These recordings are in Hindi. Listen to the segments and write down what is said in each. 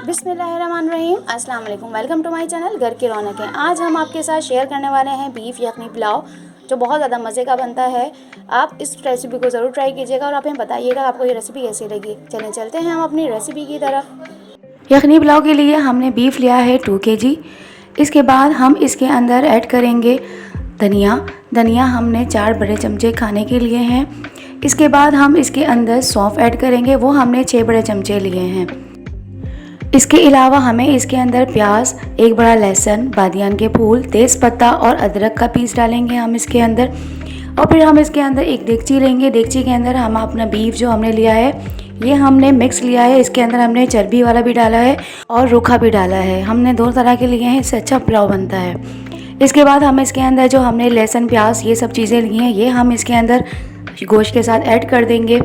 बिस्मिल्लाहिर्रहमानिर्रहीम, अस्सलाम वालेकुम। वेलकम टू माय चैनल घर की रौनकें। आज हम आपके साथ शेयर करने वाले हैं बीफ यखनी पुलाव, जो बहुत ज़्यादा मज़े का बनता है। आप इस रेसिपी को ज़रूर ट्राई कीजिएगा और आप हमें बताइएगा आपको ये रेसिपी कैसी लगी। चलते हैं हम अपनी रेसिपी की तरफ। यखनी पुलाव के लिए हमने बीफ लिया है 2 kg। इसके बाद हम इसके अंदर ऐड करेंगे धनिया हमने 4 बड़े चमचे खाने के लिए हैं। इसके बाद हम इसके अंदर सौंफ ऐड करेंगे, वो हमने 6 बड़े चमचे लिए हैं। इसके अलावा हमें इसके अंदर प्याज, 1 बड़ा लहसुन, बादियान के फूल, तेज़पत्ता और अदरक का पीस डालेंगे हम इसके अंदर। और फिर हम इसके अंदर एक देगची लेंगे। देगची के अंदर हम अपना बीफ जो हमने लिया है, ये हमने मिक्स लिया है। इसके अंदर हमने चर्बी वाला भी डाला है और रूखा भी डाला है। हमने 2 तरह के लिए हैं, इससे अच्छा पुलाव बनता है। इसके बाद हम इसके अंदर जो हमने लहसुन, प्याज ये सब चीज़ें ली हैं, ये हम इसके अंदर गोश्त के साथ ऐड कर देंगे।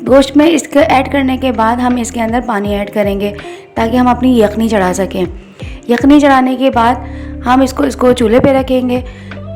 गोश्त में इसके ऐड करने के बाद हम इसके अंदर पानी ऐड करेंगे ताकि हम अपनी यखनी चढ़ा सकें। यखनी चढ़ाने के बाद हम इसको चूल्हे पे रखेंगे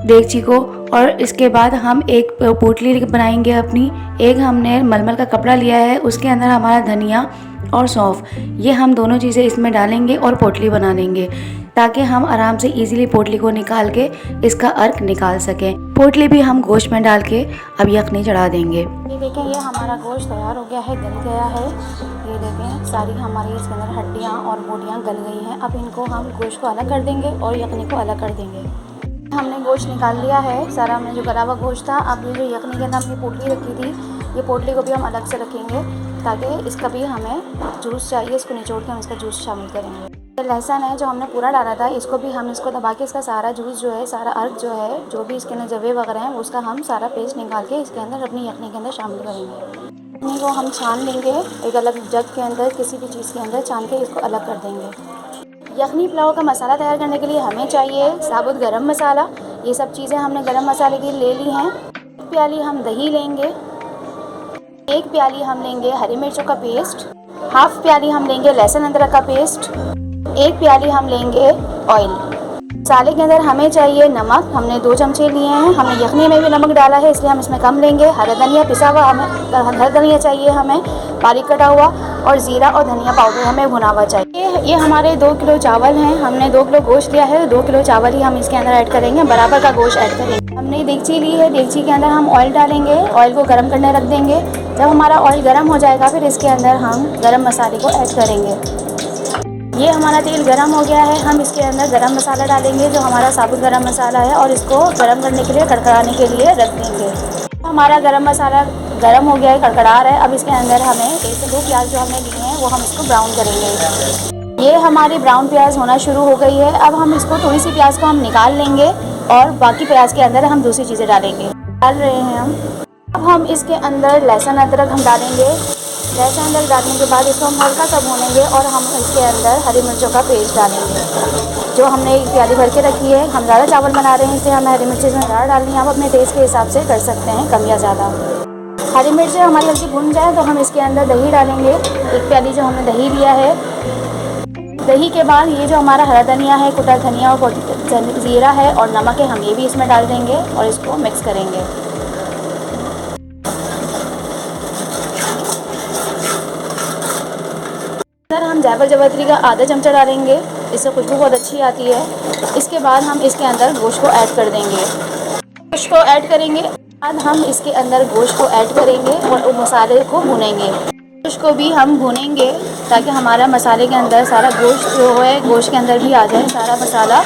देगची को, और इसके बाद हम एक पोटली बनाएंगे अपनी। एक हमने मलमल का कपड़ा लिया है, उसके अंदर हमारा धनिया और सौंफ, ये हम दोनों चीज़ें इसमें डालेंगे और पोटली बना लेंगे ताकि हम आराम से इजीली पोटली को निकाल के इसका अर्क निकाल सकें। पोटली भी हम गोश्त में डाल के अब यखनी चढ़ा देंगे। ये देखें, ये हमारा गोश्त तैयार हो गया है, गल गया है। ये देखें, सारी हमारी इसके अंदर हड्डियाँ और बोटियाँ गल गई हैं। अब इनको हम गोश्त को अलग कर देंगे और यखनी को अलग कर देंगे। हमने गोश्त निकाल लिया है सारा, हमने जो गला हुआ गोश्त था। अब ये जो यखनी के अंदर हमने पोटली रखी थी, ये पोटली को भी हम अलग से रखेंगे ताकि इसका भी हमें जूस चाहिए, इसको निचोड़ के हम इसका जूस शामिल करेंगे। लहसुन है जो हमने पूरा डाला था, इसको भी हम इसको दबा के इसका सारा जूस जो है, सारा अर्क जो है, जो भी इसके अंदर जवे वगैरह हैं, उसका हम सारा पेस्ट निकाल के इसके अंदर अपनी यखनी के अंदर शामिल करेंगे। यखनी को हम छान लेंगे एक अलग जग के अंदर, किसी भी चीज़ के अंदर छान के इसको अलग कर देंगे। यखनी पुलाव का मसाला तैयार करने के लिए हमें चाहिए साबुत गरम मसाला। ये सब चीज़ें हमने गरम मसाले की ले ली हैं। 1 प्याली हम दही लेंगे, 1 प्याली हम लेंगे हरी मिर्चों का पेस्ट, 1/2 प्याली हम लेंगे लहसुन अदरक का पेस्ट, 1 प्याली हम लेंगे ऑयल। मसाले के अंदर हमें चाहिए नमक, हमने 2 चमचे लिए हैं। हमने यखनी में भी नमक डाला है, इसलिए हम इसमें कम लेंगे। हरा धनिया पिसा हुआ, हरा धनिया चाहिए हमें बारीक कटा हुआ, और ज़ीरा और धनिया पाउडर हमें भुना हुआ चाहिए। ये हमारे 2 किलो चावल हैं, हमने 2 किलो गोश्त लिया है, 2 किलो चावल ही हम इसके अंदर ऐड करेंगे, बराबर का गोश्त ऐड करेंगे। हमने देगची ली है, देगची के अंदर हम ऑयल डालेंगे, ऑयल को गर्म करने रख देंगे। जब हमारा ऑयल गर्म हो जाएगा, फिर इसके अंदर हम गरम मसाले को ऐड करेंगे। ये हमारा तेल गरम हो गया है, हम इसके अंदर गरम मसाला डालेंगे, जो हमारा साबुत गरम मसाला है, और इसको गरम करने के लिए, कड़कड़ाने के लिए रख देंगे। हमारा गरम मसाला गरम हो गया है, कड़कड़ा रहा है। अब इसके अंदर हमें 1 से 2 प्याज जो हमने लिए हैं, वो हम इसको ब्राउन करेंगे। ये हमारी ब्राउन प्याज होना शुरू हो गई है। अब हम इसको, थोड़ी सी प्याज को हम निकाल लेंगे और बाकी प्याज के अंदर हम दूसरी चीज़ें डालेंगे, डाल रहे हैं हम। अब हम इसके अंदर लहसुन अदरक हम डालेंगे। लहसुन अदरक डालने के बाद इसको हम हल्का सा भूनेंगे, और हम इसके अंदर हरी मिर्चों का पेस्ट डालेंगे, जो हमने 1 प्याली भर के रखी है। हम ज़्यादा चावल बना रहे हैं, इसलिए हमें हरी मिर्चें इसमें ज़्यादा डालनी है। आप अपने टेस्ट के हिसाब से कर सकते हैं, कम या ज़्यादा। हरी मिर्चें हमारी हल्की भुन जाए तो हम इसके अंदर दही डालेंगे। 1 प्याली जो हमने दही लिया है। दही के बाद ये जो हमारा हरा धनिया है, कुटा धनिया और ज़ीरा है और नमक है, हम ये भी इसमें डाल देंगे और इसको मिक्स करेंगे। हम जायफल जावित्री का आधा चमचा डालेंगे, इससे खुशबू बहुत अच्छी आती है। इसके बाद हम इसके अंदर गोश्त को ऐड कर देंगे। गोश्त को ऐड करेंगे, बाद हम इसके अंदर गोश्त को ऐड करेंगे और मसाले को भूनेंगे। गोश्त को भी हम भूनेंगे ताकि हमारा मसाले के अंदर सारा गोश्त जो है, गोश्त के अंदर भी आ जाए सारा मसाला।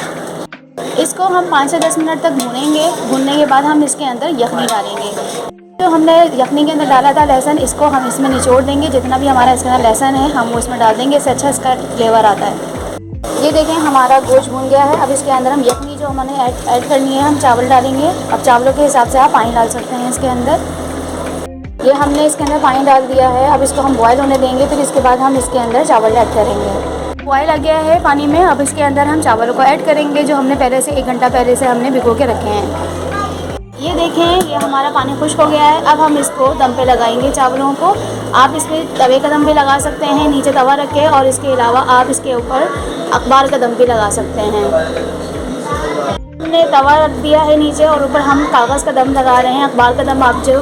इसको हम 5 से 10 मिनट तक भूनेंगे। भूनने के बाद हम इसके अंदर यखनी डालेंगे। जो हमने यखनी के अंदर डाला था लहसुन, इसको हम इसमें निचोड़ देंगे। जितना भी हमारा इसके अंदर लहसुन है, हम वो इसमें डाल देंगे, इससे अच्छा इसका फ्लेवर आता है। ये देखें, हमारा गोश्त भून गया है। अब इसके अंदर हम यखनी जो हमने ऐड करनी है, हम चावल डालेंगे। अब चावलों के हिसाब से आप पानी डाल सकते हैं इसके अंदर। ये हमने इसके अंदर पानी डाल दिया है। अब इसको हम बॉयल होने देंगे, फिर इसके बाद हम इसके अंदर चावल ऐड करेंगे। बॉयल आ गया है पानी में, अब इसके अंदर हम चावलों को ऐड करेंगे, जो हमने पहले से 1 घंटा पहले से हमने भिगो के रखे हैं। ये देखें, ये हमारा पानी खुश्क हो गया है। अब हम इसको दम पे लगाएंगे चावलों को। आप इसमें तवे का दम भी लगा सकते हैं, नीचे तवा रखे, और इसके अलावा आप इसके ऊपर अखबार का दम भी लगा सकते हैं। हमने तवा रख दिया है नीचे, और ऊपर हम कागज़ का दम लगा रहे हैं। अखबार का दम आप जो